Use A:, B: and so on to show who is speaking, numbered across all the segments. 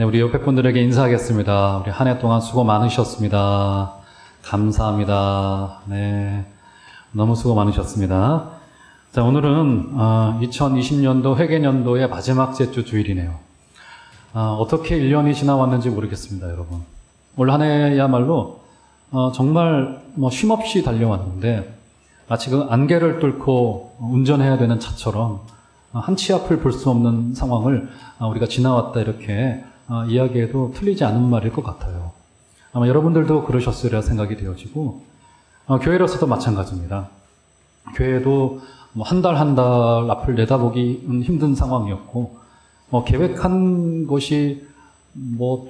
A: 네, 우리 옆에 분들에게 인사하겠습니다. 우리 한 해 동안 수고 많으셨습니다. 감사합니다. 네, 너무 수고 많으셨습니다. 자, 오늘은 2020년도 회계년도의 마지막 주 주일이네요. 어떻게 1년이 지나왔는지 모르겠습니다, 여러분. 올 한 해야말로 정말 쉼없이 달려왔는데 마치 그 안개를 뚫고 운전해야 되는 차처럼 한 치 앞을 볼 수 없는 상황을 우리가 지나왔다 이렇게 이야기해도 틀리지 않은 말일 것 같아요. 아마 여러분들도 그러셨으리라 생각이 되어지고 교회로서도 마찬가지입니다. 교회도 한 달 한 달 앞을 내다보기 힘든 상황이었고 계획한 것이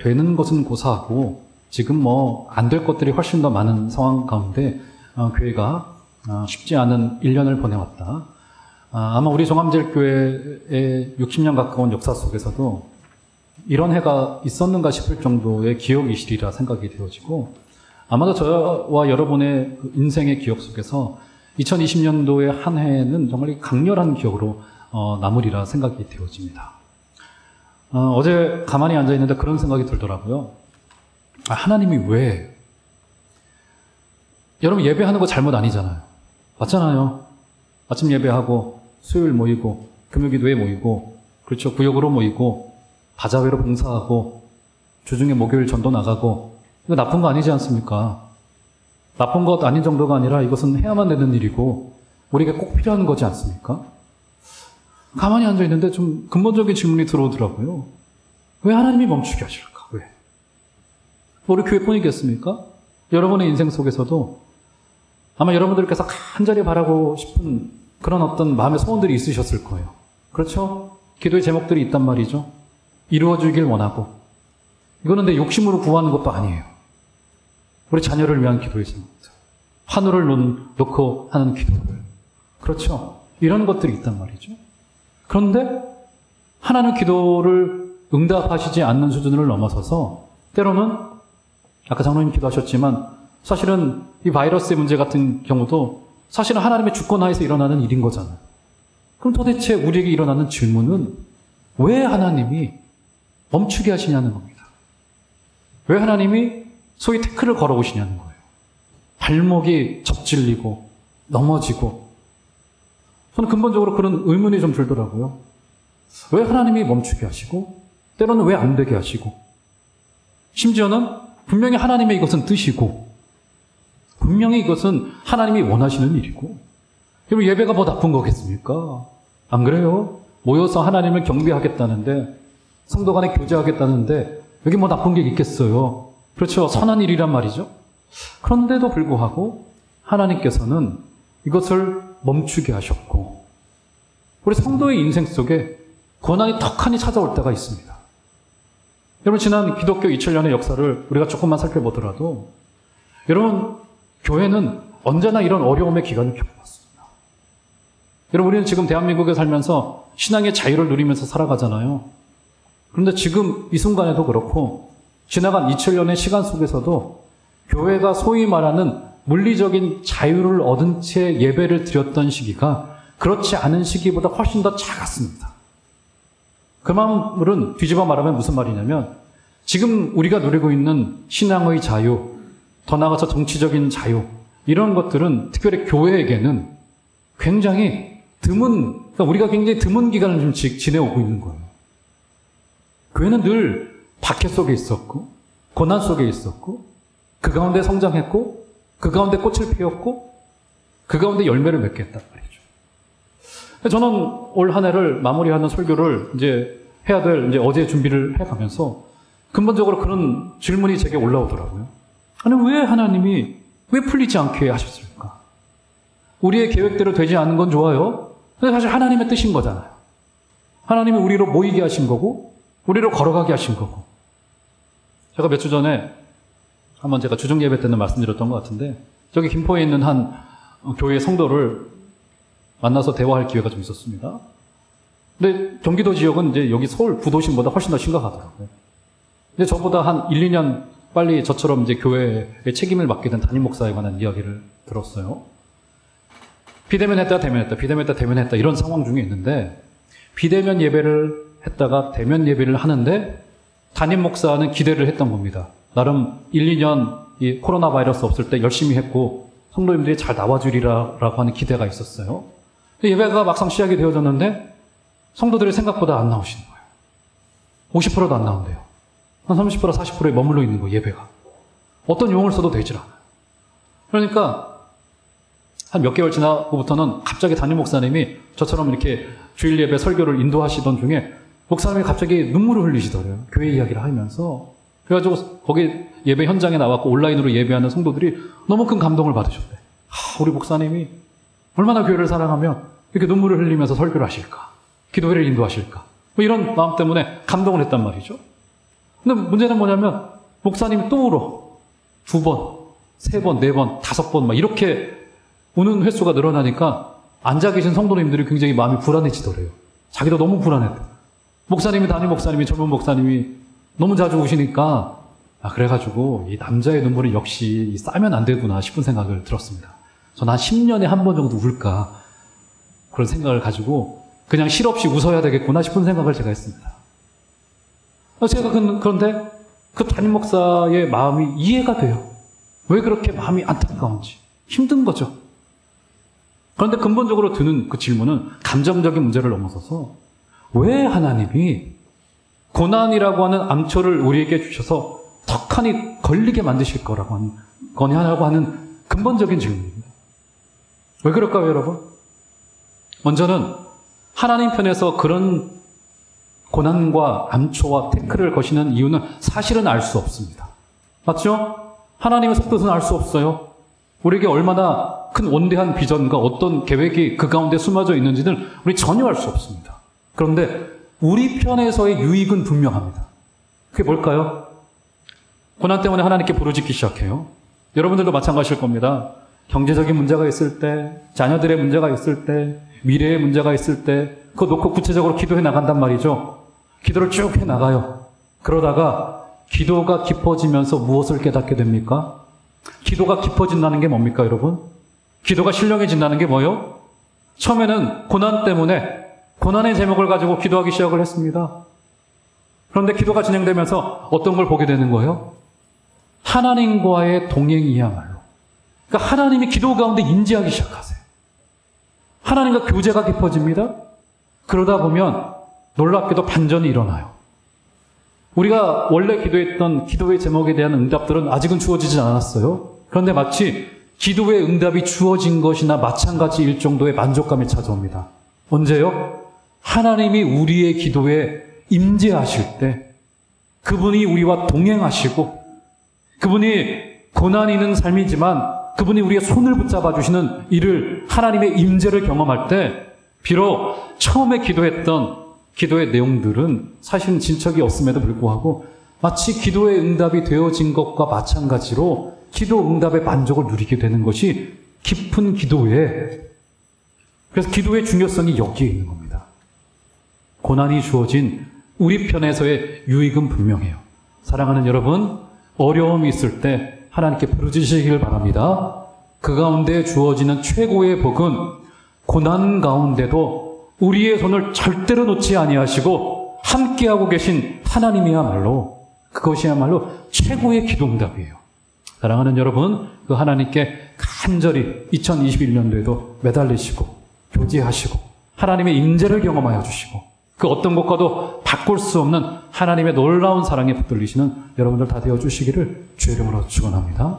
A: 되는 것은 고사하고 지금 안 될 것들이 훨씬 더 많은 상황 가운데 교회가 쉽지 않은 1년을 보내왔다. 아마 우리 종암제일교회의 60년 가까운 역사 속에서도 이런 해가 있었는가 싶을 정도의 기억이시리라 생각이 되어지고 아마도 저와 여러분의 인생의 기억 속에서 2020년도의 한 해는 정말 강렬한 기억으로 남으리라 생각이 되어집니다. 어제 가만히 앉아있는데 그런 생각이 들더라고요. 하나님이 왜? 여러분 예배하는 거 잘못 아니잖아요. 맞잖아요. 아침 예배하고 수요일 모이고 금요기도에 모이고 그렇죠. 구역으로 모이고 바자회로 봉사하고 주중에 목요일 전도 나가고 이거 나쁜 거 아니지 않습니까? 나쁜 것 아닌 정도가 아니라 이것은 해야만 되는 일이고 우리에게 꼭 필요한 거지 않습니까? 가만히 앉아있는데 좀 근본적인 질문이 들어오더라고요. 왜 하나님이 멈추게 하실까? 왜? 우리 교회뿐이겠습니까? 여러분의 인생 속에서도 아마 여러분들께서 간절히 바라고 싶은 그런 어떤 마음의 소원들이 있으셨을 거예요. 그렇죠? 기도의 제목들이 있단 말이죠. 이루어지길 원하고 이거는 내 욕심으로 구하는 것도 아니에요. 우리 자녀를 위한 기도의 제목들, 하늘을 놓고 하는 기도를, 그렇죠? 이런 것들이 있단 말이죠. 그런데 하나님 기도를 응답하시지 않는 수준을 넘어서서 때로는 아까 장로님 기도하셨지만 사실은 이 바이러스의 문제 같은 경우도 사실은 하나님의 주권하에서 일어나는 일인 거잖아요. 그럼 도대체 우리에게 일어나는 질문은 왜 하나님이 멈추게 하시냐는 겁니다. 왜 하나님이 소위 태클을 걸어오시냐는 거예요. 발목이 접질리고 넘어지고 저는 근본적으로 그런 의문이 좀 들더라고요. 왜 하나님이 멈추게 하시고 때로는 왜 안 되게 하시고 심지어는 분명히 하나님의 이것은 뜻이고 분명히 이것은 하나님이 원하시는 일이고 그럼 예배가 뭐 나쁜 거겠습니까? 안 그래요? 모여서 하나님을 경배하겠다는데 성도 간에 교제하겠다는데 여기 뭐 나쁜 게 있겠어요? 그렇죠. 선한 일이란 말이죠. 그런데도 불구하고 하나님께서는 이것을 멈추게 하셨고 우리 성도의 인생 속에 고난이 턱하니 찾아올 때가 있습니다. 여러분 지난 기독교 2000년의 역사를 우리가 조금만 살펴보더라도 여러분 교회는 언제나 이런 어려움의 기간을 겪어왔습니다. 여러분 우리는 지금 대한민국에 살면서 신앙의 자유를 누리면서 살아가잖아요. 그런데 지금 이 순간에도 그렇고 지나간 2000년의 시간 속에서도 교회가 소위 말하는 물리적인 자유를 얻은 채 예배를 드렸던 시기가 그렇지 않은 시기보다 훨씬 더 작았습니다. 그 말은 뒤집어 말하면 무슨 말이냐면 지금 우리가 누리고 있는 신앙의 자유, 더 나아가서 정치적인 자유 이런 것들은 특별히 교회에게는 굉장히 드문, 그러니까 우리가 굉장히 드문 기간을 좀 지내오고 있는 거예요. 교회는 늘 박해 속에 있었고 고난 속에 있었고 그 가운데 성장했고 그 가운데 꽃을 피웠고 그 가운데 열매를 맺게 했단 말이죠. 저는 올 한 해를 마무리하는 설교를 이제 해야 될 이제 어제 준비를 해가면서 근본적으로 그런 질문이 제게 올라오더라고요. 아니 왜 하나님이 왜 풀리지 않게 하셨을까? 우리의 계획대로 되지 않는 건 좋아요. 근데 사실 하나님의 뜻인 거잖아요. 하나님이 우리로 모이게 하신 거고 우리로 걸어가게 하신 거고. 제가 몇 주 전에 한번 제가 주중 예배 때는 말씀드렸던 것 같은데 저기 김포에 있는 한 교회 성도를 만나서 대화할 기회가 좀 있었습니다. 근데 경기도 지역은 이제 여기 서울 부도심보다 훨씬 더 심각하더라고요. 근데 저보다 한 1, 2년 빨리 저처럼 이제 교회의 책임을 맡게 된 담임 목사에 관한 이야기를 들었어요. 비대면했다 대면했다 비대면했다 대면했다 이런 상황 중에 있는데 비대면 예배를 했다가 대면 예배를 하는데 담임 목사는 기대를 했던 겁니다. 나름 1, 2년 이 코로나 바이러스 없을 때 열심히 했고 성도님들이 잘 나와주리라고 하는 기대가 있었어요. 예배가 막상 시작이 되어졌는데 성도들이 생각보다 안 나오시는 거예요. 50%도 안 나온대요. 한 30%, 40%에 머물러 있는 거예요, 예배가. 어떤 용어를 써도 되질 않아요. 그러니까 한 몇 개월 지나고부터는 갑자기 담임 목사님이 저처럼 이렇게 주일 예배 설교를 인도하시던 중에 목사님이 갑자기 눈물을 흘리시더래요. 교회 이야기를 하면서. 그래가지고 거기 예배 현장에 나왔고 온라인으로 예배하는 성도들이 너무 큰 감동을 받으셨대. 우리 목사님이 얼마나 교회를 사랑하면 이렇게 눈물을 흘리면서 설교를 하실까? 기도회를 인도하실까? 뭐 이런 마음 때문에 감동을 했단 말이죠. 근데 문제는 뭐냐면 목사님이 또 울어. 2번, 3번, 4번, 5번 막 이렇게 우는 횟수가 늘어나니까 앉아 계신 성도님들이 굉장히 마음이 불안해지더래요. 자기도 너무 불안했대. 목사님이, 담임 목사님이, 젊은 목사님이 너무 자주 우시니까 그래가지고 이 남자의 눈물이 역시 싸면 안 되구나 싶은 생각을 들었습니다. 저는 한 10년에 한 번 정도 울까 그런 생각을 가지고 그냥 실없이 웃어야 되겠구나 싶은 생각을 제가 했습니다. 제가 그런데 그 담임 목사의 마음이 이해가 돼요. 왜 그렇게 마음이 안타까운지. 힘든 거죠. 그런데 근본적으로 드는 그 질문은 감정적인 문제를 넘어서서 왜 하나님이 고난이라고 하는 암초를 우리에게 주셔서 턱하니 걸리게 만드실 거냐고 하는 근본적인 질문입니다. 왜 그럴까요, 여러분? 먼저는 하나님 편에서 그런 고난과 암초와 태클을 거시는 이유는 사실은 알 수 없습니다. 맞죠? 하나님의 속뜻은 알 수 없어요. 우리에게 얼마나 큰 원대한 비전과 어떤 계획이 그 가운데 숨어져 있는지는 우리 전혀 알 수 없습니다. 그런데 우리 편에서의 유익은 분명합니다. 그게 뭘까요? 고난 때문에 하나님께 부르짖기 시작해요. 여러분들도 마찬가지일 겁니다. 경제적인 문제가 있을 때, 자녀들의 문제가 있을 때, 미래의 문제가 있을 때 그거 놓고 구체적으로 기도해 나간단 말이죠. 기도를 쭉 해 나가요. 그러다가 기도가 깊어지면서 무엇을 깨닫게 됩니까? 기도가 깊어진다는 게 뭡니까, 여러분? 기도가 신령해진다는 게 뭐예요? 처음에는 고난 때문에 고난의 제목을 가지고 기도하기 시작을 했습니다. 그런데 기도가 진행되면서 어떤 걸 보게 되는 거예요? 하나님과의 동행이야말로. 그러니까 하나님이 기도 가운데 인지하기 시작하세요. 하나님과 교제가 깊어집니다. 그러다 보면 놀랍게도 반전이 일어나요. 우리가 원래 기도했던 기도의 제목에 대한 응답들은 아직은 주어지지 않았어요. 그런데 마치 기도의 응답이 주어진 것이나 마찬가지일 정도의 만족감이 찾아옵니다. 언제요? 하나님이 우리의 기도에 임재하실 때 그분이 우리와 동행하시고 그분이 고난이 있는 삶이지만 그분이 우리의 손을 붙잡아 주시는 이를 하나님의 임재를 경험할 때 비록 처음에 기도했던 기도의 내용들은 사실은 진척이 없음에도 불구하고 마치 기도의 응답이 되어진 것과 마찬가지로 기도 응답의 만족을 누리게 되는 것이 깊은 기도에, 그래서 기도의 중요성이 여기에 있는 겁니다. 고난이 주어진 우리 편에서의 유익은 분명해요. 사랑하는 여러분, 어려움이 있을 때 하나님께 부르짖으시길 바랍니다. 그 가운데 주어지는 최고의 복은 고난 가운데도 우리의 손을 절대로 놓지 아니하시고 함께하고 계신 하나님이야말로, 그것이야말로 최고의 기도응답이에요. 사랑하는 여러분, 그 하나님께 간절히 2021년도에도 매달리시고 교제하시고 하나님의 임재를 경험하여 주시고 그 어떤 것과도 바꿀 수 없는 하나님의 놀라운 사랑에 붙들리시는 여러분들 다 되어주시기를 주의 이름으로 축원합니다.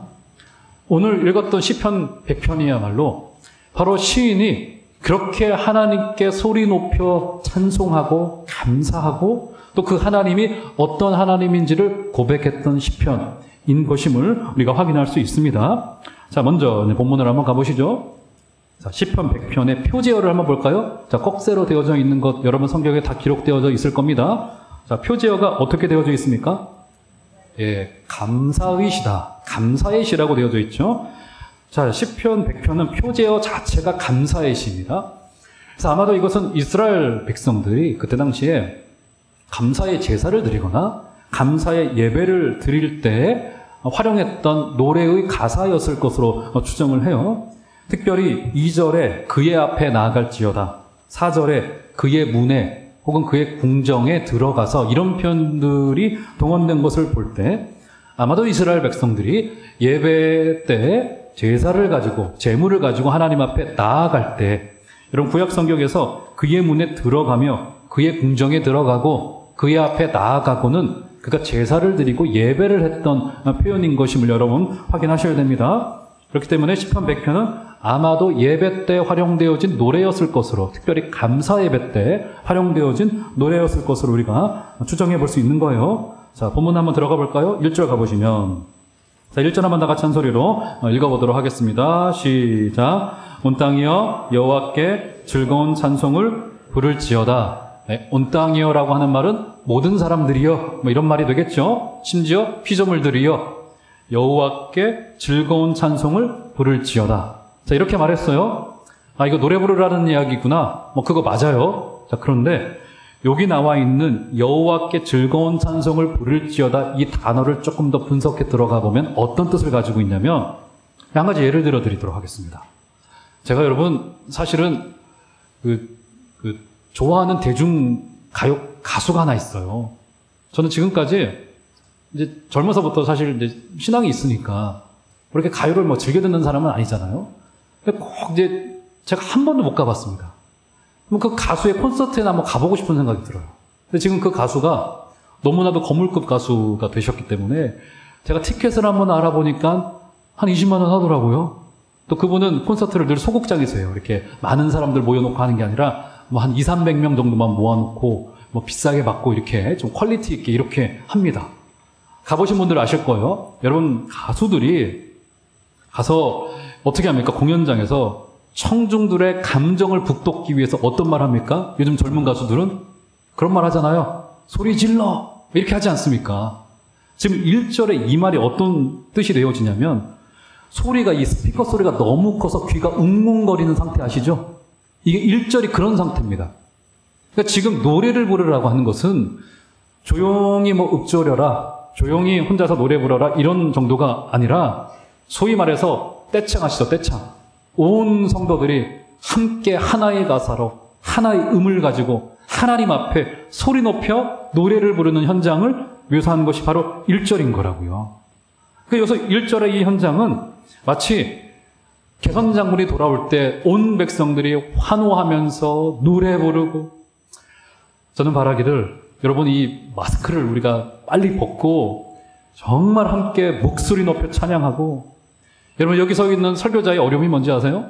A: 오늘 읽었던 시편 100편이야말로 바로 시인이 그렇게 하나님께 소리 높여 찬송하고 감사하고 또 그 하나님이 어떤 하나님인지를 고백했던 시편인 것임을 우리가 확인할 수 있습니다. 자, 먼저 본문을 한번 가보시죠. 자, 시편 100편의 표제어를 한번 볼까요? 자, 꺽쇠로 되어져 있는 것 여러분 성경에 다 기록되어져 있을 겁니다. 자, 표제어가 어떻게 되어져 있습니까? 예, 감사의 시다. 감사의 시라고 되어져 있죠. 자, 시편 100편은 표제어 자체가 감사의 시입니다. 그래서 아마도 이것은 이스라엘 백성들이 그때 당시에 감사의 제사를 드리거나 감사의 예배를 드릴 때 활용했던 노래의 가사였을 것으로 추정을 해요. 특별히 2절에 그의 앞에 나아갈지어다, 4절에 그의 문에 혹은 그의 궁정에 들어가서 이런 표현들이 동원된 것을 볼 때 아마도 이스라엘 백성들이 예배 때 제사를 가지고 제물을 가지고 하나님 앞에 나아갈 때 이런 구약 성경에서 그의 문에 들어가며 그의 궁정에 들어가고 그의 앞에 나아가고는 그가 제사를 드리고 예배를 했던 표현인 것임을 여러분 확인하셔야 됩니다. 그렇기 때문에 시편 100편은 아마도 예배 때 활용되어진 노래였을 것으로, 특별히 감사 예배 때 활용되어진 노래였을 것으로 우리가 추정해 볼 수 있는 거예요. 자, 본문 한번 들어가 볼까요? 1절 가보시면, 자, 1절 한번 다 같이 한 소리로 읽어보도록 하겠습니다. 시작. 온 땅이여 여호와께 즐거운 찬송을 부를지어다. 네, 온 땅이여라고 하는 말은 모든 사람들이여, 뭐 이런 말이 되겠죠. 심지어 피조물들이여 여호와께 즐거운 찬송을 부를지어다. 자, 이렇게 말했어요. 아, 이거 노래 부르라는 이야기구나. 뭐 그거 맞아요. 자, 그런데 여기 나와 있는 여호와께 즐거운 찬송을 부를지어다, 이 단어를 조금 더 분석해 들어가 보면 어떤 뜻을 가지고 있냐면, 한 가지 예를 들어 드리도록 하겠습니다. 제가 여러분 사실은 좋아하는 대중 가요 가수가 하나 있어요. 저는 지금까지 이제 젊어서부터 사실 이제 신앙이 있으니까 그렇게 가요를 뭐 즐겨 듣는 사람은 아니잖아요. 근데 꼭 이제 제가 한 번도 못 가봤습니다. 그럼 그 가수의 콘서트에 한번 가보고 싶은 생각이 들어요. 근데 지금 그 가수가 너무나도 거물급 가수가 되셨기 때문에 제가 티켓을 한번 알아보니까 한 20만 원 하더라고요. 또 그분은 콘서트를 늘 소극장에서 해요. 이렇게 많은 사람들 모여놓고 하는 게 아니라 뭐 한 200~300명 정도만 모아놓고 뭐 비싸게 받고 이렇게 좀 퀄리티 있게 이렇게 합니다. 가보신 분들 아실 거예요. 여러분, 가수들이 가서 어떻게 합니까? 공연장에서 청중들의 감정을 북돋기 위해서 어떤 말 합니까? 요즘 젊은 가수들은 그런 말 하잖아요. 소리 질러! 이렇게 하지 않습니까? 지금 1절에 이 말이 어떤 뜻이 되어지냐면, 소리가, 이 스피커 소리가 너무 커서 귀가 웅웅거리는 상태 아시죠? 이게 1절이 그런 상태입니다. 그러니까 지금 노래를 부르라고 하는 것은 조용히 뭐 읊조려라, 조용히 혼자서 노래 부르라 이런 정도가 아니라, 소위 말해서 떼창 하시죠, 떼창. 온 성도들이 함께 하나의 가사로 하나의 음을 가지고 하나님 앞에 소리 높여 노래를 부르는 현장을 묘사한 것이 바로 1절인 거라고요. 그래서 1절의 이 현장은 마치 개선장군이 돌아올 때 온 백성들이 환호하면서 노래 부르고, 저는 바라기를 여러분 이 마스크를 우리가 빨리 벗고 정말 함께 목소리 높여 찬양하고, 여러분 여기 서 있는 설교자의 어려움이 뭔지 아세요?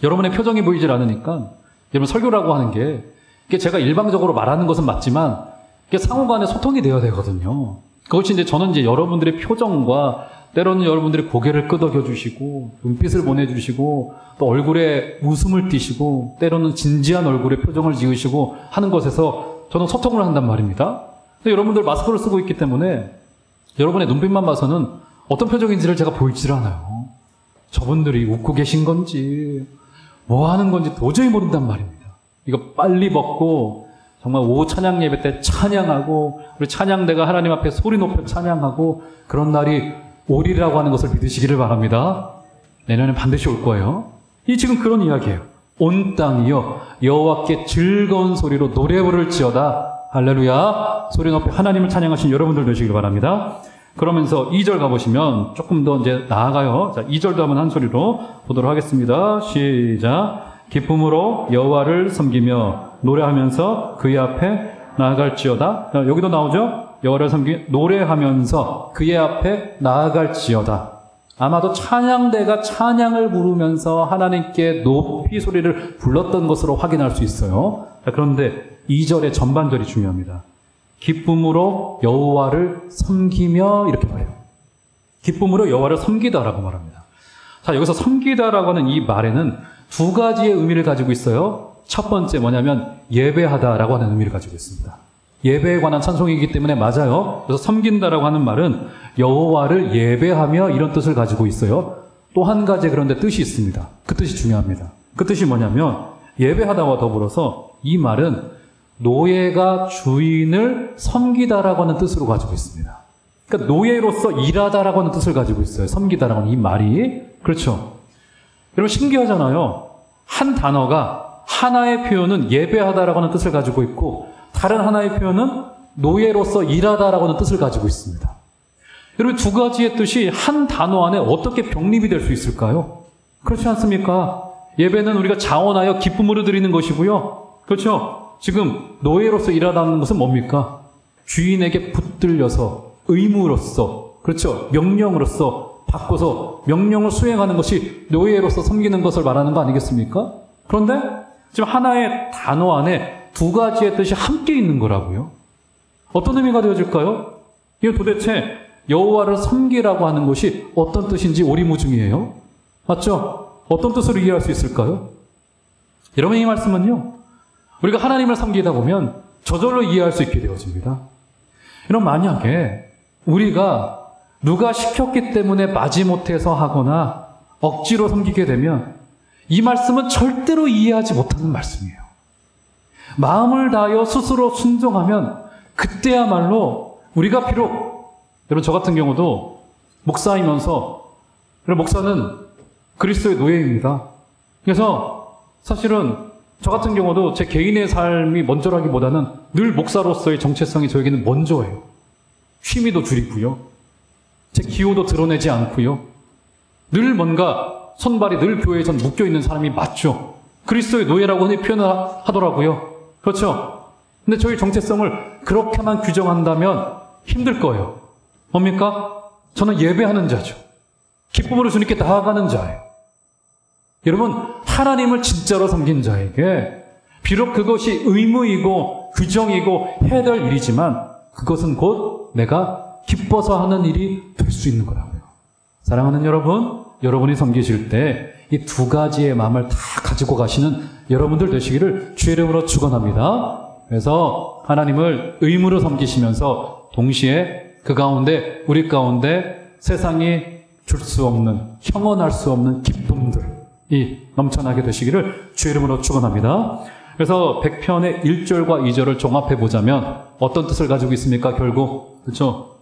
A: 여러분의 표정이 보이질 않으니까, 여러분 설교라고 하는 게 이게 제가 일방적으로 말하는 것은 맞지만 이게 상호간에 소통이 되어야 되거든요. 그것이 이제 저는 이제 여러분들의 표정과 때로는 여러분들이 고개를 끄덕여 주시고 눈빛을 보내주시고 또 얼굴에 웃음을 띠시고 때로는 진지한 얼굴에 표정을 지으시고 하는 것에서 저는 소통을 한단 말입니다. 근데 여러분들 마스크를 쓰고 있기 때문에 여러분의 눈빛만 봐서는 어떤 표정인지를 제가 보이질 않아요. 저분들이 웃고 계신 건지 뭐 하는 건지 도저히 모른단 말입니다. 이거 빨리 벗고 정말 오후 찬양 예배 때 찬양하고 우리 찬양대가 하나님 앞에 소리 높여 찬양하고 그런 날이 오리라고 하는 것을 믿으시기를 바랍니다. 내년에 반드시 올 거예요. 이 지금 그런 이야기예요. 온 땅이여 여호와께 즐거운 소리로 노래 부를지어다. 할렐루야. 소리 높여 하나님을 찬양하신 여러분들 되시길 바랍니다. 그러면서 2절 가보시면 조금 더 이제 나아가요. 자, 2절도 한번 한 소리로 보도록 하겠습니다. 시작. 기쁨으로 여호와를 섬기며 노래하면서 그의 앞에 나아갈지어다. 자, 여기도 나오죠? 여호와를 섬기 노래하면서 그의 앞에 나아갈지어다. 아마도 찬양대가 찬양을 부르면서 하나님께 높이 소리를 불렀던 것으로 확인할 수 있어요. 자, 그런데 2절의 전반절이 중요합니다. 기쁨으로 여호와를 섬기며 이렇게 말해요. 기쁨으로 여호와를 섬기다라고 말합니다. 자, 여기서 섬기다라고 하는 이 말에는 두 가지의 의미를 가지고 있어요. 첫 번째 뭐냐면 예배하다라고 하는 의미를 가지고 있습니다. 예배에 관한 찬송이기 때문에 맞아요. 그래서 섬긴다라고 하는 말은 여호와를 예배하며 이런 뜻을 가지고 있어요. 또 한 가지 그런데 뜻이 있습니다. 그 뜻이 중요합니다. 그 뜻이 뭐냐면 예배하다와 더불어서 이 말은 노예가 주인을 섬기다라고 하는 뜻으로 가지고 있습니다. 그러니까 노예로서 일하다라고 하는 뜻을 가지고 있어요. 섬기다라고 하는 이 말이. 그렇죠. 여러분 신기하잖아요. 한 단어가 하나의 표현은 예배하다라고 하는 뜻을 가지고 있고 다른 하나의 표현은 노예로서 일하다라고 하는 뜻을 가지고 있습니다. 여러분 두 가지의 뜻이 한 단어 안에 어떻게 병립이 될 수 있을까요? 그렇지 않습니까? 예배는 우리가 자원하여 기쁨으로 드리는 것이고요. 그렇죠? 지금 노예로서 일하다는 것은 뭡니까? 주인에게 붙들려서 의무로서, 그렇죠? 명령으로서 바꿔서 명령을 수행하는 것이 노예로서 섬기는 것을 말하는 거 아니겠습니까? 그런데 지금 하나의 단어 안에 두 가지의 뜻이 함께 있는 거라고요. 어떤 의미가 되어질까요? 이게 도대체 여호와를 섬기라고 하는 것이 어떤 뜻인지 오리무중이에요. 맞죠? 어떤 뜻으로 이해할 수 있을까요? 여러분 이 말씀은요. 우리가 하나님을 섬기다 보면 저절로 이해할 수 있게 되어집니다. 여러분 만약에 우리가 누가 시켰기 때문에 마지못해서 하거나 억지로 섬기게 되면 이 말씀은 절대로 이해하지 못하는 말씀이에요. 마음을 다하여 스스로 순종하면 그때야말로 우리가 비록 여러분 저 같은 경우도 목사이면서 목사는 그리스도의 노예입니다. 그래서 사실은 저 같은 경우도 제 개인의 삶이 먼저라기보다는 늘 목사로서의 정체성이 저에게는 먼저예요. 취미도 줄이고요. 제 기호도 드러내지 않고요. 늘 뭔가 손발이 늘 교회에 전 묶여있는 사람이 맞죠. 그리스도의 노예라고 흔히 표현을 하더라고요. 그렇죠? 근데 저희 정체성을 그렇게만 규정한다면 힘들 거예요. 뭡니까? 저는 예배하는 자죠. 기쁨으로 주님께 나아가는 자예요. 여러분, 하나님을 진짜로 섬긴 자에게 비록 그것이 의무이고 규정이고 해야 될 일이지만 그것은 곧 내가 기뻐서 하는 일이 될 수 있는 거라고요. 사랑하는 여러분, 여러분이 섬기실 때 이 두 가지의 마음을 다 가지고 가시는 여러분들 되시기를 주의 이름으로 축원합니다. 그래서 하나님을 의무로 섬기시면서 동시에 그 가운데 우리 가운데 세상이 줄 수 없는 형언할 수 없는 기쁨들이 넘쳐나게 되시기를 주의 이름으로 축원합니다. 그래서 100편의 1절과 2절을 종합해 보자면 어떤 뜻을 가지고 있습니까? 결국 그렇죠?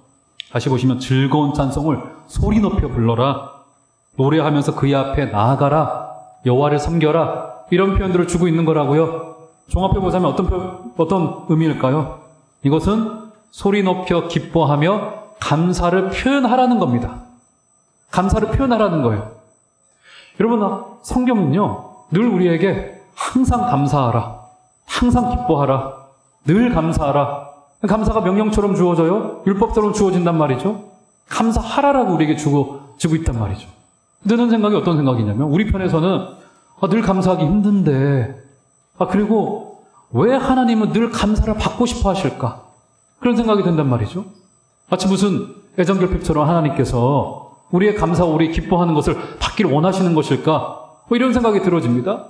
A: 다시 보시면 즐거운 찬송을 소리 높여 불러라, 노래하면서 그의 앞에 나아가라, 여호와를 섬겨라, 이런 표현들을 주고 있는 거라고요. 종합해 보자면 어떤 의미일까요? 이것은 소리 높여 기뻐하며 감사를 표현하라는 겁니다. 감사를 표현하라는 거예요. 여러분, 성경은요, 늘 우리에게 항상 감사하라, 항상 기뻐하라, 늘 감사하라. 감사가 명령처럼 주어져요? 율법처럼 주어진단 말이죠? 감사하라라고 우리에게 주고 있단 말이죠. 드는 생각이 어떤 생각이냐면, 우리 편에서는 늘 감사하기 힘든데, 그리고 왜 하나님은 늘 감사를 받고 싶어 하실까? 그런 생각이 든단 말이죠. 마치 무슨 애정결핍처럼 하나님께서 우리의 감사와 우리 기뻐하는 것을 받기를 원하시는 것일까? 이런 생각이 들어집니다.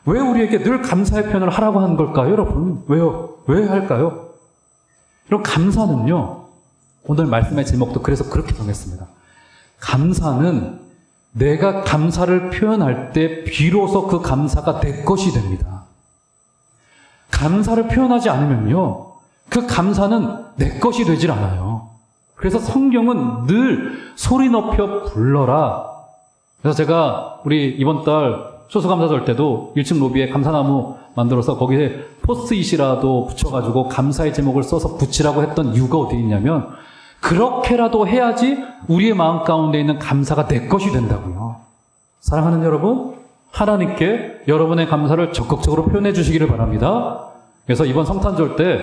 A: 왜 우리에게 늘 감사의 표현을 하라고 하는 걸까요, 여러분? 왜요? 왜 할까요? 이런 감사는요, 오늘 말씀의 제목도 그래서 그렇게 정했습니다. 감사는 내가 감사를 표현할 때 비로소 그 감사가 내 것이 됩니다. 감사를 표현하지 않으면요, 그 감사는 내 것이 되질 않아요. 그래서 성경은 늘 소리 높여 불러라. 그래서 제가 우리 이번 달 추수감사절 때도 1층 로비에 감사나무 만들어서 거기에 포스트잇이라도 붙여가지고 감사의 제목을 써서 붙이라고 했던 이유가 어디 있냐면, 그렇게라도 해야지 우리의 마음 가운데 있는 감사가 내 것이 된다고요. 사랑하는 여러분, 하나님께 여러분의 감사를 적극적으로 표현해 주시기를 바랍니다. 그래서 이번 성탄절 때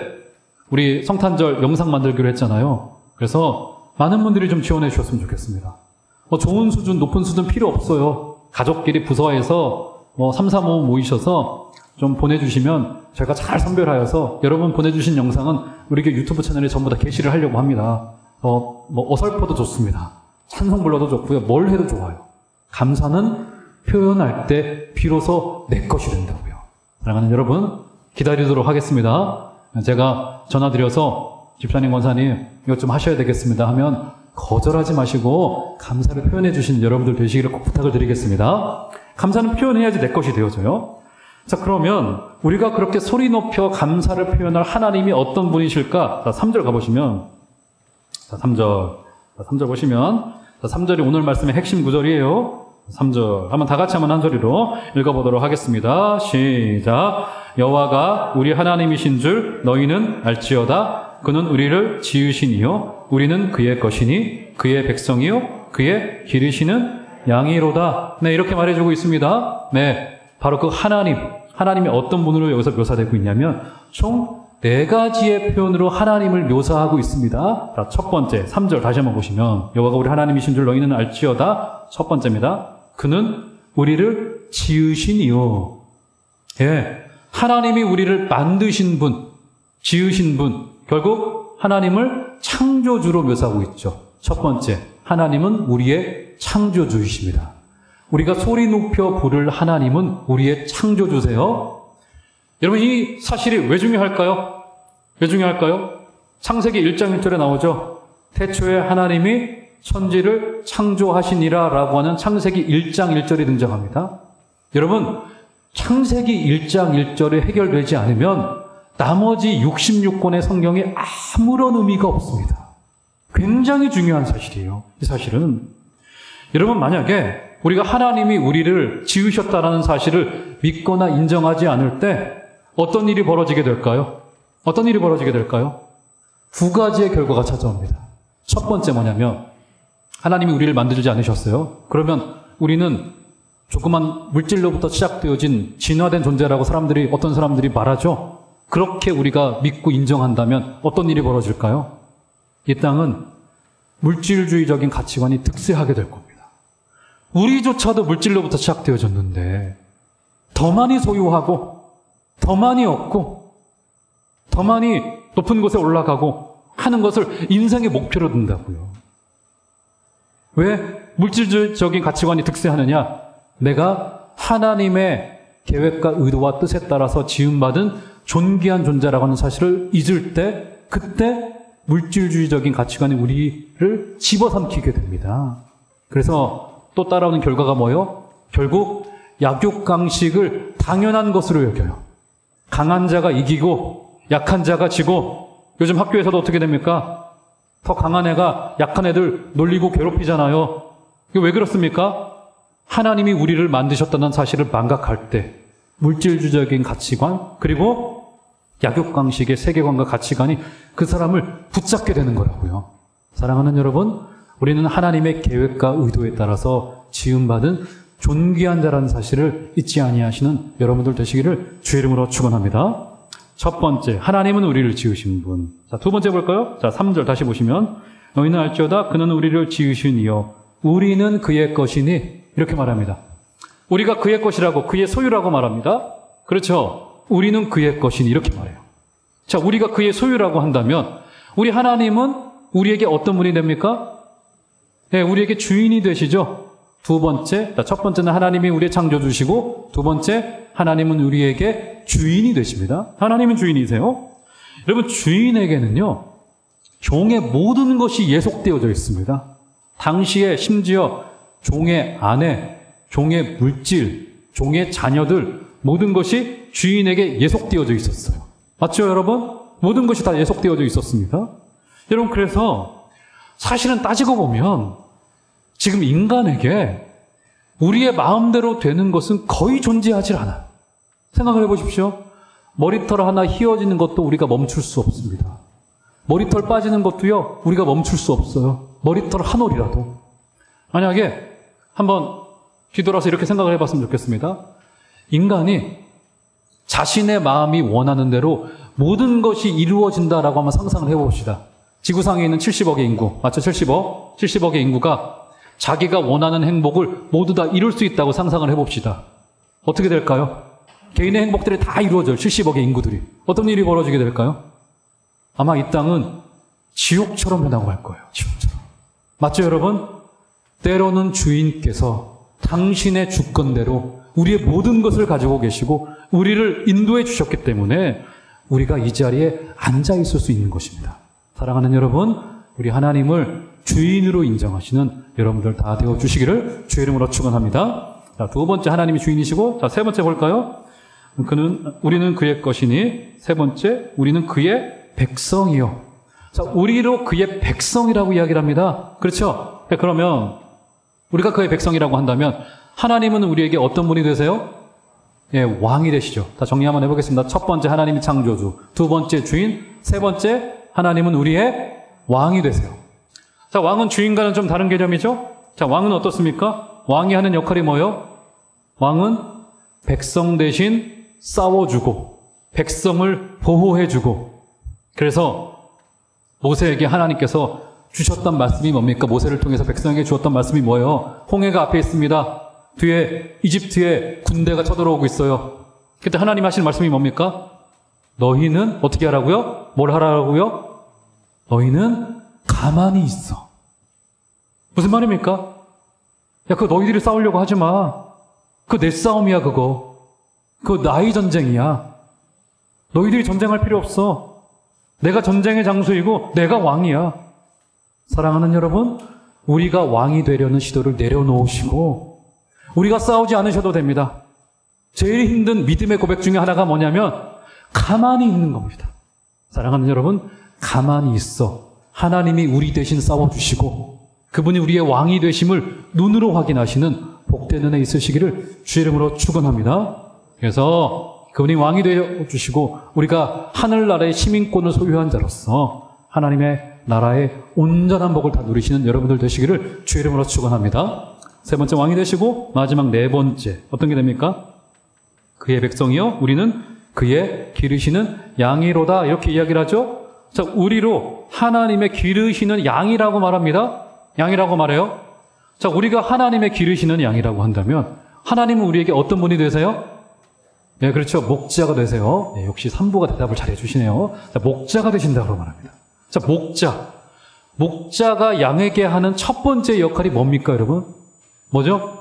A: 우리 성탄절 영상 만들기로 했잖아요. 그래서 많은 분들이 좀 지원해 주셨으면 좋겠습니다. 좋은 수준, 높은 수준 필요 없어요. 가족끼리 부서에서 3, 4, 5 모이셔서 좀 보내주시면 저희가 잘 선별하여서 여러분 보내주신 영상은 우리 교회 유튜브 채널에 전부 다 게시를 하려고 합니다. 어설퍼도 좋습니다. 찬송 불러도 좋고요. 뭘 해도 좋아요. 감사는 표현할 때 비로소 내 것이 된다고요. 사랑하는 여러분, 기다리도록 하겠습니다. 제가 전화드려서 집사님, 권사님 이것 좀 하셔야 되겠습니다 하면 거절하지 마시고 감사를 표현해 주신 여러분들 되시기를 꼭 부탁을 드리겠습니다. 감사는 표현해야지 내 것이 되어져요. 자, 그러면 우리가 그렇게 소리 높여 감사를 표현할 하나님이 어떤 분이실까? 자, 3절 가보시면, 자, 3절 보시면, 자, 3절이 오늘 말씀의 핵심 구절이에요. 3절. 한번 다 같이 한번 한 소리로 읽어보도록 하겠습니다. 시작. 여호와가 우리 하나님이신 줄 너희는 알지어다. 그는 우리를 지으시니요 우리는 그의 것이니 그의 백성이요 그의 기르시는 양이로다. 네, 이렇게 말해주고 있습니다. 네, 바로 그 하나님이 어떤 분으로 여기서 묘사되고 있냐면 총 4가지의 표현으로 하나님을 묘사하고 있습니다. 자, 첫 번째 3절 다시 한번 보시면 여호와가 우리 하나님이신 줄 너희는 알지어다. 첫 번째입니다. 그는 우리를 지으시니요. 예, 하나님이 우리를 만드신 분, 지으신 분, 결국 하나님을 창조주로 묘사하고 있죠. 첫 번째, 하나님은 우리의 창조주이십니다. 우리가 소리 높여 부를 하나님은 우리의 창조주세요. 여러분, 이 사실이 왜 중요할까요? 왜 중요할까요? 창세기 1장 1절에 나오죠. 태초에 하나님이 천지를 창조하시니라 라고 하는 창세기 1장 1절이 등장합니다. 여러분, 창세기 1장 1절이 해결되지 않으면 나머지 66권의 성경에 아무런 의미가 없습니다. 굉장히 중요한 사실이에요. 이 사실은. 여러분, 만약에 우리가 하나님이 우리를 지으셨다는 사실을 믿거나 인정하지 않을 때 어떤 일이 벌어지게 될까요? 어떤 일이 벌어지게 될까요? 2가지의 결과가 찾아옵니다. 첫 번째 뭐냐면 하나님이 우리를 만들지 않으셨어요. 그러면 우리는 조그만 물질로부터 시작되어진 진화된 존재라고 어떤 사람들이 말하죠. 그렇게 우리가 믿고 인정한다면 어떤 일이 벌어질까요? 이 땅은 물질주의적인 가치관이 득세하게 될 겁니다. 우리조차도 물질로부터 시작되어졌는데 더 많이 소유하고 더 많이 얻고 더 많이 높은 곳에 올라가고 하는 것을 인생의 목표로 둔다고요. 왜 물질적인 가치관이 득세하느냐? 내가 하나님의 계획과 의도와 뜻에 따라서 지음받은 존귀한 존재라고 하는 사실을 잊을 때 그때 물질주의적인 가치관이 우리를 집어삼키게 됩니다. 그래서 또 따라오는 결과가 뭐예요? 결국 약육강식을 당연한 것으로 여겨요. 강한 자가 이기고 약한 자가 지고 요즘 학교에서도 어떻게 됩니까? 더 강한 애가 약한 애들 놀리고 괴롭히잖아요. 이게 왜 그렇습니까? 하나님이 우리를 만드셨다는 사실을 망각할 때 물질주의적인 가치관 그리고 약육강식의 세계관과 가치관이 그 사람을 붙잡게 되는 거라고요. 사랑하는 여러분, 우리는 하나님의 계획과 의도에 따라서 지음받은 존귀한 자라는 사실을 잊지 아니하시는 여러분들 되시기를 주의 이름으로 축원합니다. 첫 번째, 하나님은 우리를 지으신 분. 자, 두 번째 볼까요? 자, 3절 다시 보시면 너희는 알지어다 그는 우리를 지으시니요 우리는 그의 것이니 이렇게 말합니다. 우리가 그의 것이라고 그의 소유라고 말합니다. 그렇죠? 우리는 그의 것이니 이렇게 말해요. 자, 우리가 그의 소유라고 한다면 우리 하나님은 우리에게 어떤 분이 됩니까? 네, 우리에게 주인이 되시죠. 두 번째, 첫 번째는 하나님이 우리의 창조주시고 두 번째, 하나님은 우리에게 주인이 되십니다. 하나님은 주인이세요. 여러분, 주인에게는요 종의 모든 것이 예속되어져 있습니다. 당시에 심지어 종의 아내, 종의 물질, 종의 자녀들 모든 것이 주인에게 예속되어져 있었어요. 맞죠, 여러분? 모든 것이 다 예속되어져 있었습니다. 여러분, 그래서 사실은 따지고 보면 지금 인간에게 우리의 마음대로 되는 것은 거의 존재하지 않아요. 생각을 해보십시오. 머리털 하나 휘어지는 것도 우리가 멈출 수 없습니다. 머리털 빠지는 것도요, 우리가 멈출 수 없어요. 머리털 한 올이라도. 만약에 한번 뒤돌아서 이렇게 생각을 해봤으면 좋겠습니다. 인간이 자신의 마음이 원하는 대로 모든 것이 이루어진다라고 한번 상상을 해봅시다. 지구상에 있는 70억의 인구, 맞죠? 70억? 70억의 인구가 자기가 원하는 행복을 모두 다 이룰 수 있다고 상상을 해봅시다. 어떻게 될까요? 개인의 행복들이 다 이루어져요. 70억의 인구들이. 어떤 일이 벌어지게 될까요? 아마 이 땅은 지옥처럼 변화할 거예요. 지옥처럼. 맞죠, 여러분? 때로는 주인께서 당신의 주권대로 우리의 모든 것을 가지고 계시고 우리를 인도해 주셨기 때문에 우리가 이 자리에 앉아 있을 수 있는 것입니다. 사랑하는 여러분, 우리 하나님을 주인으로 인정하시는 여러분들 다 되어 주시기를 주의 이름으로 축원합니다. 자, 두 번째 하나님이 주인이시고, 자, 세 번째 볼까요? 우리는 그의 것이니, 세 번째, 우리는 그의 백성이요. 자, 우리로 그의 백성이라고 이야기를 합니다. 그렇죠? 그러면 우리가 그의 백성이라고 한다면 하나님은 우리에게 어떤 분이 되세요? 예, 왕이 되시죠. 다 정리 한번 해보겠습니다. 첫 번째, 하나님이 창조주. 두 번째, 주인. 세 번째, 하나님은 우리의 왕이 되세요. 자, 왕은 주인과는 좀 다른 개념이죠? 자, 왕은 어떻습니까? 왕이 하는 역할이 뭐예요? 왕은 백성 대신 싸워주고, 백성을 보호해주고, 그래서 모세에게 하나님께서 주셨던 말씀이 뭡니까? 모세를 통해서 백성에게 주었던 말씀이 뭐예요? 홍해가 앞에 있습니다. 뒤에 이집트에 군대가 쳐들어오고 있어요. 그때 하나님 하시는 말씀이 뭡니까? 너희는 어떻게 하라고요? 뭘 하라고요? 너희는 가만히 있어. 무슨 말입니까? 야, 그거 너희들이 싸우려고 하지 마. 그거 내 싸움이야, 그거. 그거 나의 전쟁이야. 너희들이 전쟁할 필요 없어. 내가 전쟁의 장수이고 내가 왕이야. 사랑하는 여러분, 우리가 왕이 되려는 시도를 내려놓으시고 우리가 싸우지 않으셔도 됩니다. 제일 힘든 믿음의 고백 중에 하나가 뭐냐면 가만히 있는 겁니다. 사랑하는 여러분, 가만히 있어. 하나님이 우리 대신 싸워주시고 그분이 우리의 왕이 되심을 눈으로 확인하시는 복된 은혜 있으시기를 주의 이름으로 축원합니다. 그래서 그분이 왕이 되어주시고 우리가 하늘나라의 시민권을 소유한 자로서 하나님의 나라의 온전한 복을 다 누리시는 여러분들 되시기를 주의 이름으로 축원합니다. 세 번째, 왕이 되시고 마지막 네 번째 어떤 게 됩니까? 그의 백성이요 우리는 그의 기르시는 양이로다, 이렇게 이야기를 하죠. 자, 우리로 하나님의 기르시는 양이라고 말합니다. 양이라고 말해요. 자, 우리가 하나님의 기르시는 양이라고 한다면 하나님은 우리에게 어떤 분이 되세요? 네, 그렇죠. 목자가 되세요. 네, 역시 3부가 대답을 잘 해주시네요. 자, 목자가 되신다고 말합니다. 자, 목자가 양에게 하는 첫 번째 역할이 뭡니까, 여러분? 뭐죠?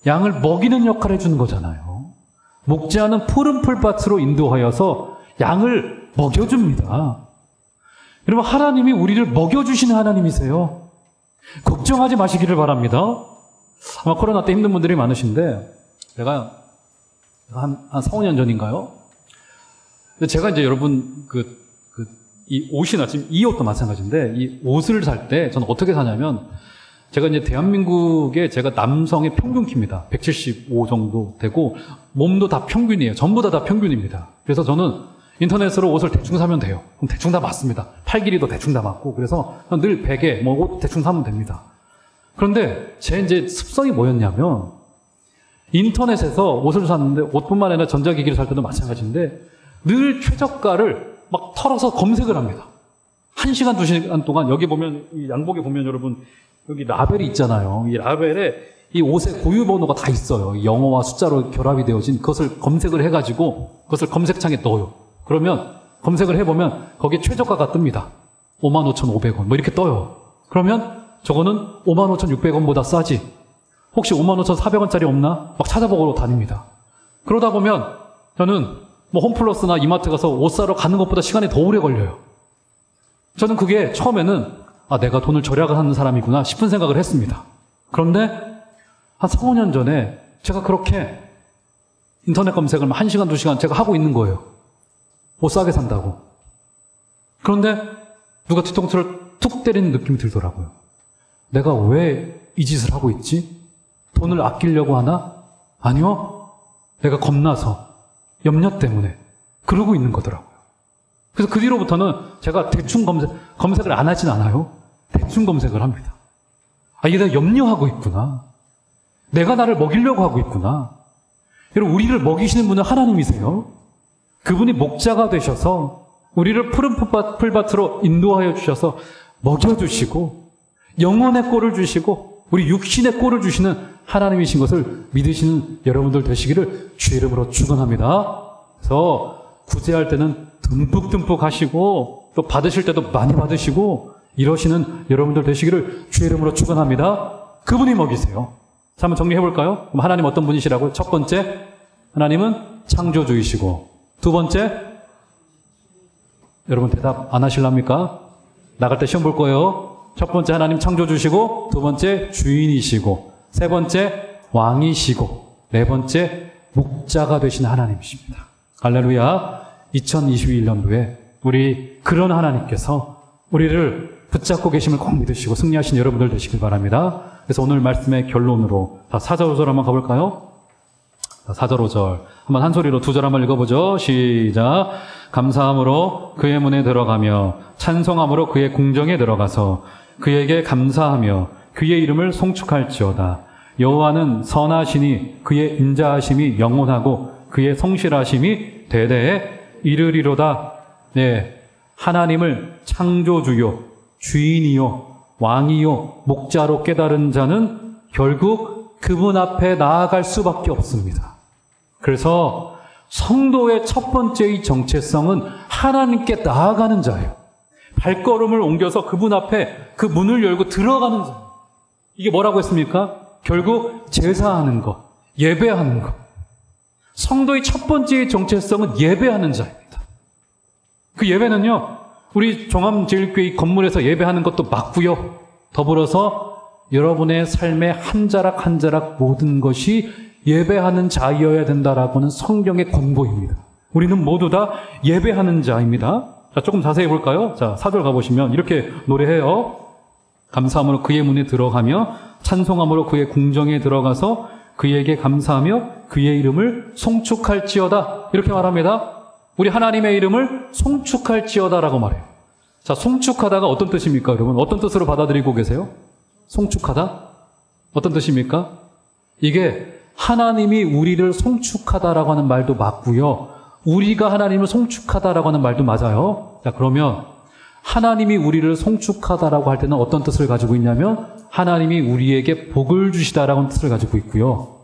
A: 양을 먹이는 역할을 해주는 거잖아요. 목자는 푸른 풀밭으로 인도하여서 양을 먹여줍니다. 여러분, 하나님이 우리를 먹여주시는 하나님이세요. 걱정하지 마시기를 바랍니다. 아마 코로나 때 힘든 분들이 많으신데 제가 한 4, 5년 전인가요? 제가 이제 여러분 이 옷이나 지금 이 옷도 마찬가지인데 이 옷을 살 때 저는 어떻게 사냐면 제가 이제 대한민국의 제가 남성의 평균 키입니다. 175 정도 되고 몸도 다 평균이에요. 전부 다 평균입니다. 그래서 저는 인터넷으로 옷을 대충 사면 돼요. 그럼 대충 다 맞습니다. 팔 길이도 대충 다 맞고 그래서 늘 베개 옷 대충 사면 됩니다. 그런데 제 이제 습성이 뭐였냐면 인터넷에서 옷을 샀는데 옷뿐만 아니라 전자기기를 살 때도 마찬가지인데 늘 최저가를 막 털어서 검색을 합니다. 1시간, 2시간 동안 여기 보면 이 양복에 보면 여러분 여기 라벨이 있잖아요. 이 라벨에 이 옷의 고유 번호가 다 있어요. 영어와 숫자로 결합이 되어진 그것을 검색을 해가지고 그것을 검색창에 넣어요. 그러면 검색을 해보면 거기에 최저가가 뜹니다. 55,500원 뭐 이렇게 떠요. 그러면 저거는 55,600원보다 싸지. 혹시 55,400원짜리 없나? 막 찾아보고 다닙니다. 그러다 보면 저는 뭐 홈플러스나 이마트 가서 옷 사러 가는 것보다 시간이 더 오래 걸려요. 저는 그게 처음에는 내가 돈을 절약하는 사람이구나 싶은 생각을 했습니다. 그런데 한 4, 5년 전에 제가 그렇게 인터넷 검색을 1시간, 2시간 제가 하고 있는 거예요. 옷 싸게 산다고. 그런데 누가 뒤통수를 툭 때리는 느낌이 들더라고요. 내가 왜 이 짓을 하고 있지? 돈을 아끼려고 하나? 아니요. 내가 겁나서, 염려 때문에 그러고 있는 거더라고요. 그래서 그 뒤로부터는 제가 대충 검색을 안 하진 않아요. 대충 검색을 합니다. 이게 내가 염려하고 있구나. 내가 나를 먹이려고 하고 있구나. 여러분, 우리를 먹이시는 분은 하나님이세요. 그분이 목자가 되셔서 우리를 푸른 풀밭으로 인도하여 주셔서 먹여주시고 영혼의 꼴을 주시고 우리 육신의 꼴을 주시는 하나님이신 것을 믿으시는 여러분들 되시기를 주의 이름으로 축원합니다. 그래서 구제할 때는 듬뿍듬뿍 하시고 또 받으실 때도 많이 받으시고 이러시는 여러분들 되시기를 주의 이름으로 축원합니다. 그분이 먹이세요. 자, 한번 정리해 볼까요? 그럼 하나님 어떤 분이시라고요? 첫 번째, 하나님은 창조주이시고, 두 번째, 여러분 대답 안 하실랍니까? 나갈 때 시험 볼 거예요. 첫 번째, 하나님 창조주시고, 두 번째, 주인이시고, 세 번째, 왕이시고, 네 번째, 목자가 되신 하나님이십니다. 할렐루야. 2021년도에 우리 그런 하나님께서 우리를 붙잡고 계심을 꼭 믿으시고 승리하신 여러분들 되시길 바랍니다. 그래서 오늘 말씀의 결론으로 4절 5절 한번 가볼까요? 4절 5절 한번 한 소리로 2절 한번 읽어보죠. 시작. 감사함으로 그의 문에 들어가며 찬송함으로 그의 궁정에 들어가서 그에게 감사하며 그의 이름을 송축할지어다. 여호와는 선하시니 그의 인자하심이 영원하고 그의 성실하심이 대대에 이르리로다. 네, 하나님을 창조주요 주인이요 왕이요 목자로 깨달은 자는 결국 그분 앞에 나아갈 수밖에 없습니다. 그래서 성도의 첫 번째의 정체성은 하나님께 나아가는 자예요. 발걸음을 옮겨서 그분 앞에 그 문을 열고 들어가는 자. 이게 뭐라고 했습니까? 결국 제사하는 것, 예배하는 것. 성도의 첫 번째의 정체성은 예배하는 자입니다. 그 예배는요, 우리 종암제일교회 건물에서 예배하는 것도 맞고요. 더불어서 여러분의 삶의 한 자락 한 자락 모든 것이 예배하는 자이어야 된다라고는 성경의 권고입니다. 우리는 모두 다 예배하는 자입니다. 자, 조금 자세히 볼까요? 자, 4절 가보시면 이렇게 노래해요. 감사함으로 그의 문에 들어가며 찬송함으로 그의 궁정에 들어가서 그에게 감사하며 그의 이름을 송축할지어다. 이렇게 말합니다. 우리 하나님의 이름을 송축할지어다라고 말해요. 자, 송축하다가 어떤 뜻입니까, 여러분? 어떤 뜻으로 받아들이고 계세요? 송축하다? 어떤 뜻입니까? 이게 하나님이 우리를 송축하다라고 하는 말도 맞고요. 우리가 하나님을 송축하다라고 하는 말도 맞아요. 자, 그러면 하나님이 우리를 송축하다라고 할 때는 어떤 뜻을 가지고 있냐면 하나님이 우리에게 복을 주시다라고 하는 뜻을 가지고 있고요.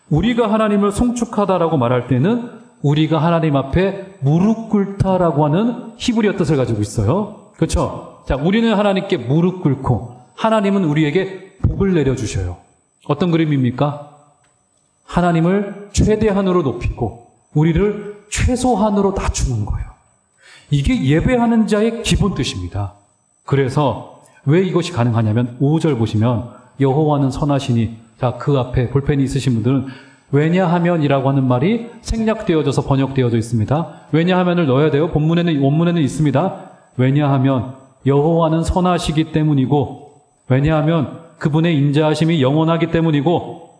A: 우리가 하나님을 송축하다라고 말할 때는 우리가 하나님 앞에 무릎 꿇다라고 하는 히브리어 뜻을 가지고 있어요. 그렇죠? 자, 우리는 하나님께 무릎 꿇고 하나님은 우리에게 복을 내려주셔요. 어떤 그림입니까? 하나님을 최대한으로 높이고 우리를 최소한으로 낮추는 거예요. 이게 예배하는 자의 기본 뜻입니다. 그래서 왜 이것이 가능하냐면 5절 보시면 여호와는 선하시니, 자, 그 앞에 볼펜이 있으신 분들은 왜냐하면이라고 하는 말이 생략되어져서 번역되어져 있습니다. 왜냐하면을 넣어야 돼요. 원문에는 있습니다. 왜냐하면 여호와는 선하시기 때문이고, 왜냐하면 그분의 인자하심이 영원하기 때문이고,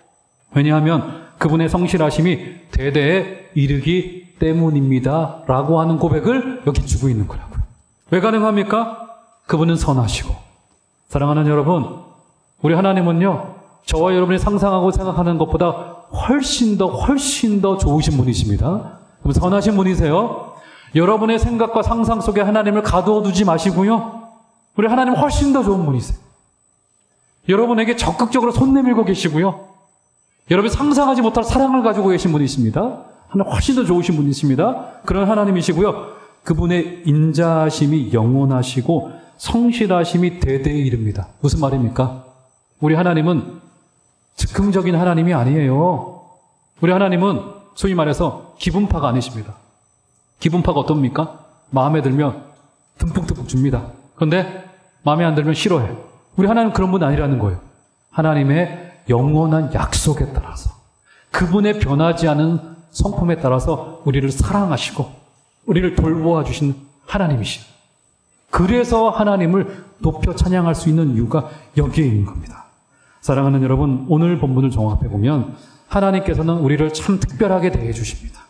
A: 왜냐하면 그분의 성실하심이 대대에 이르기 때문입니다 라고 하는 고백을 여기 주고 있는 거라고요. 왜 가능합니까? 그분은 선하시고. 사랑하는 여러분, 우리 하나님은요, 저와 여러분이 상상하고 생각하는 것보다 훨씬 더 좋으신 분이십니다. 그럼 선하신 분이세요. 여러분의 생각과 상상 속에 하나님을 가두어 두지 마시고요. 우리 하나님 훨씬 더 좋은 분이세요. 여러분에게 적극적으로 손 내밀고 계시고요. 여러분이 상상하지 못할 사랑을 가지고 계신 분이십니다. 하나님 훨씬 더 좋으신 분이십니다. 그런 하나님이시고요. 그분의 인자하심이 영원하시고 성실하심이 대대에 이릅니다. 무슨 말입니까? 우리 하나님은 즉흥적인 하나님이 아니에요. 우리 하나님은 소위 말해서 기분파가 아니십니다. 기분파가 어떻습니까? 마음에 들면 듬뿍듬뿍 줍니다. 그런데 마음에 안 들면 싫어해요. 우리 하나님은 그런 분 아니라는 거예요. 하나님의 영원한 약속에 따라서 그분의 변하지 않은 성품에 따라서 우리를 사랑하시고 우리를 돌보아 주신 하나님이시죠. 그래서 하나님을 높여 찬양할 수 있는 이유가 여기에 있는 겁니다. 사랑하는 여러분, 오늘 본문을 종합해 보면 하나님께서는 우리를 참 특별하게 대해 주십니다.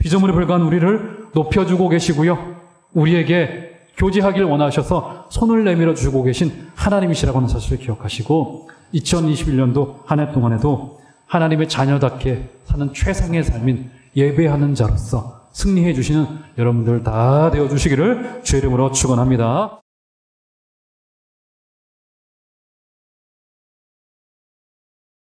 A: 피조물에 불과한 우리를 높여주고 계시고요. 우리에게 교제하길 원하셔서 손을 내밀어 주고 계신 하나님이시라고 하는 사실을 기억하시고 2021년도 한 해 동안에도 하나님의 자녀답게 사는 최상의 삶인 예배하는 자로서 승리해 주시는 여러분들 다 되어 주시기를 주의 이름으로 축원합니다.